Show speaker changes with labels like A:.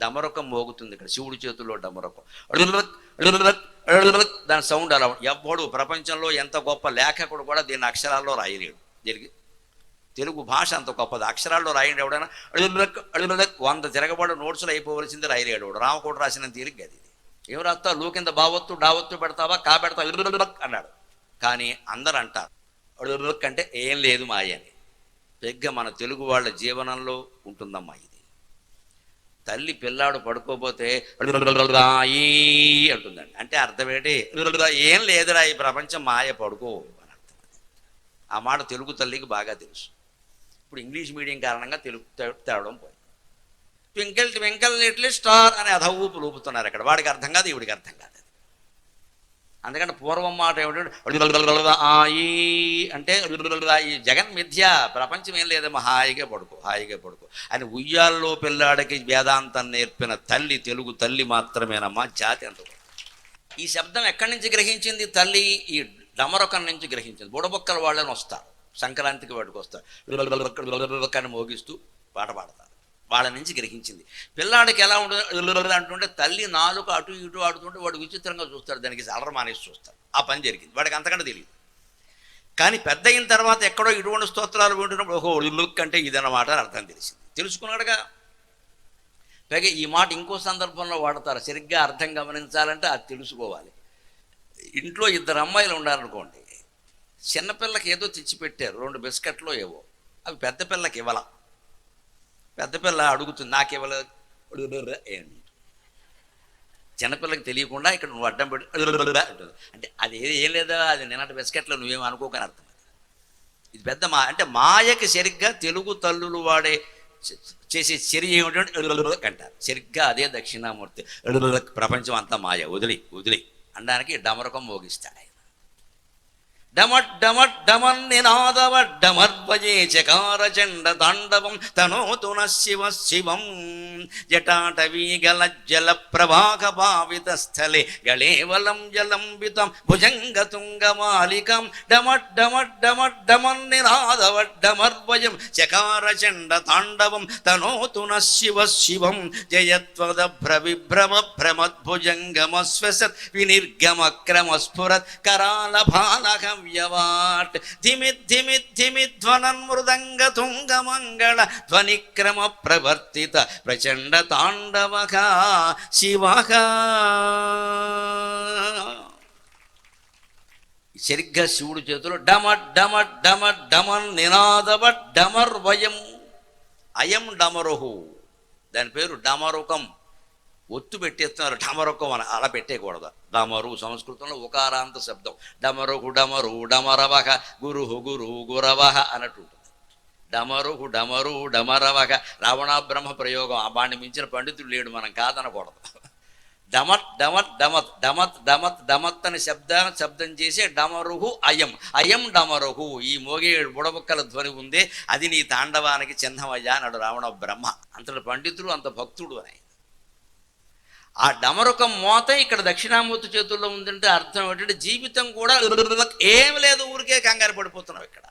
A: డమరకం మోగుతుంది ఇక్కడ, శివుడి చేతుల్లో డమరకం. దాని సౌండ్ అలా. ఎవ్వడు ప్రపంచంలో ఎంత గొప్ప లేఖకుడు కూడా దీన్ని అక్షరాల్లో రాయలేడు. దీనికి తెలుగు భాష అంత గొప్పది, అక్షరాల్లో రాయండి ఎవడైనా 100 తిరగబడి నోట్సులు అయిపోవలసింది రాయలేడు. రామకోట రాసిన తీరిక అది. ఏం రాస్తా, లూ కింద బావత్తు డావత్తు పెడతావా, కా పెడతావా అన్నాడు. కానీ అందరు అంటారు అంటే ఏం లేదు మాయ అని. పెగ్గా మన తెలుగు వాళ్ళ జీవనంలో ఉంటుందమ్మా ఇది. తల్లి పిల్లాడు పడుకోపోతే అంటుందండి. అంటే అర్థం ఏంటి? ఏం లేదురా ఈ ప్రపంచం మాయ, పడుకో అని అర్థం. ఆ మాట తెలుగు తల్లికి బాగా తెలుసు. ఇప్పుడు ఇంగ్లీష్ మీడియం కారణంగా తెలుగు తేవడం పోయింది. ట్వింకిల్ ట్వింకిల్ లిటిల్ స్టార్ అని అధవూపు లూపుతున్నారు అక్కడ. వాడికి అర్థం కాదు, ఈవిడికి అర్థం కాదు. అందుకంటే పూర్వం మాట ఏమిటంటే ఆయి అంటే ఈ జగన్ మిథ్య, ప్రపంచం ఏం లేదమ్మా, హాయిగా పడుకో హాయిగా పడుకో అని ఉయ్యాల్లో పిల్లాడికి వేదాంతం నేర్పిన తల్లి తెలుగు తల్లి మాత్రమేనమ్మా జాతి అంత. ఈ శబ్దం ఎక్కడి నుంచి గ్రహించింది తల్లి? ఈ డమరకం నుంచి గ్రహించింది. బుడబొక్కల వాళ్ళని వస్తారు, సంక్రాంతికి వాటికి వస్తారు, అని మోగిస్తూ పాట పాడతారు. వాళ్ళ నుంచి గ్రహించింది. పిల్లాడికి ఎలా ఉండదు అంటుంటే తల్లి నాలుగు అటు ఇటు ఆడుతుంటే వాడు విచిత్రంగా చూస్తాడు, దానికి అలర మానేసి చూస్తాడు. ఆ పని జరిగింది, వాడికి అంతకంటే తెలియదు. కానీ పెద్ద అయిన తర్వాత ఎక్కడో ఇటువంటి స్తోత్రాలు వింటున్నప్పుడు ఓహో లుక్ అంటే ఇదన్నమాట అని అర్థం తెలిసింది. తెలుసుకున్నాడుగా. పైగా ఈ మాట ఇంకో సందర్భంలో వాడతారు, సరిగ్గా అర్థం గమనించాలంటే అది తెలుసుకోవాలి. ఇంట్లో 2 అమ్మాయిలు ఉండాలనుకోండి, చిన్నపిల్లకి ఏదో తెచ్చిపెట్టారు, 2 బిస్కెట్లు ఏవో, అవి పెద్ద పిల్లకి ఇవ్వాల. పెద్ద పిల్ల అడుగుతుంది, నాకు ఇవ్వలేదు ఏంటి. చిన్నపిల్లకి తెలియకుండా ఇక్కడ నువ్వు అడ్డం పెట్టి అంటుంది. అంటే అది ఏం లేదా, అది నిన్నటి బిస్కెట్లో నువ్వేం అనుకోకని అర్థం. ఇది పెద్ద అంటే మాయకి సరిగ్గా తెలుగు తల్లులు వాడే చేసే చర్య ఏమిటంటే అంటారు. సరిగ్గా అదే దక్షిణామూర్తి. ప్రపంచం అంతా మాయ, వదిలి వదిలి అనడానికి డమరకం మోగిస్తాడు ఆయన. డమట్ డమట్ డమన్ నినాదవ డమర్వజే చకార చండ తాండవం తనోతున శివ శివం జటాటవీ గల జల ప్రవాహ భావిత స్థలే గళేవలం జలంబితం భుజంగ తుంగ మాలికం డమట్ డమట్ డమట్ డమన్ నినాదవ డమర్వజం చకార చండ తాండవం తనోతున శివ శివం జయత్వద భ్రవిభ్రమ భ్రమద్భుజంగమస్వసత్ వినిర్గమ క్రమ స్ఫురత్ కరాల భాలకం వ్యవాట్ ధిమిత్ ధిమిత్ ధిమిత్ ధ్వనన్ మృదంగ తుంగ మంగళ ధ్వనిక్రమ ప్రవర్తిత ప్రచండ తాండవః శివః. సరిగ్గా శివుడి చేతులు డమట్ డమట్ డమట్ డమన్ నినాదవ డమర్వయం అయం డమరుహు. దాని పేరు డమరుకం. ఒత్తు పెట్టేస్తున్నారు డమరుకం అని, అలా పెట్టేయకూడదు. డమరు సంస్కృతంలో ఉకారాంత శబ్దం. డమరుహు డమరు డమరవహ గురుహు గురు గురవహ అన్నట్టు ఉంటుంది. డమరుహు డమరు డమరవహ రావణాబ్రహ్మ ప్రయోగం. ఆ బాణి మించిన పండితుడు లేడు, మనం కాదనకూడదు. డమత్ డమత్ డమత్ డమత్ డమత్ డమత్ అని శబ్దం చేసే డమరుహు అయం అయం డమరుహు. ఈ మోగే బుడబుక్కల ధ్వని ఉందే అది నీ తాండవానికి చిహ్నమయ్యా అన్నాడు రావణ బ్రహ్మ. అంతటి పండితుడు, అంత భక్తుడు అని. ఆ డమరుకం మోత ఇక్కడ దక్షిణామూర్తి చేతుల్లో ఉందంటే అర్థం ఏంటంటే జీవితం కూడా ఏం లేదు, ఊరికే కంగారు పడిపోతున్నావు ఇక్కడ.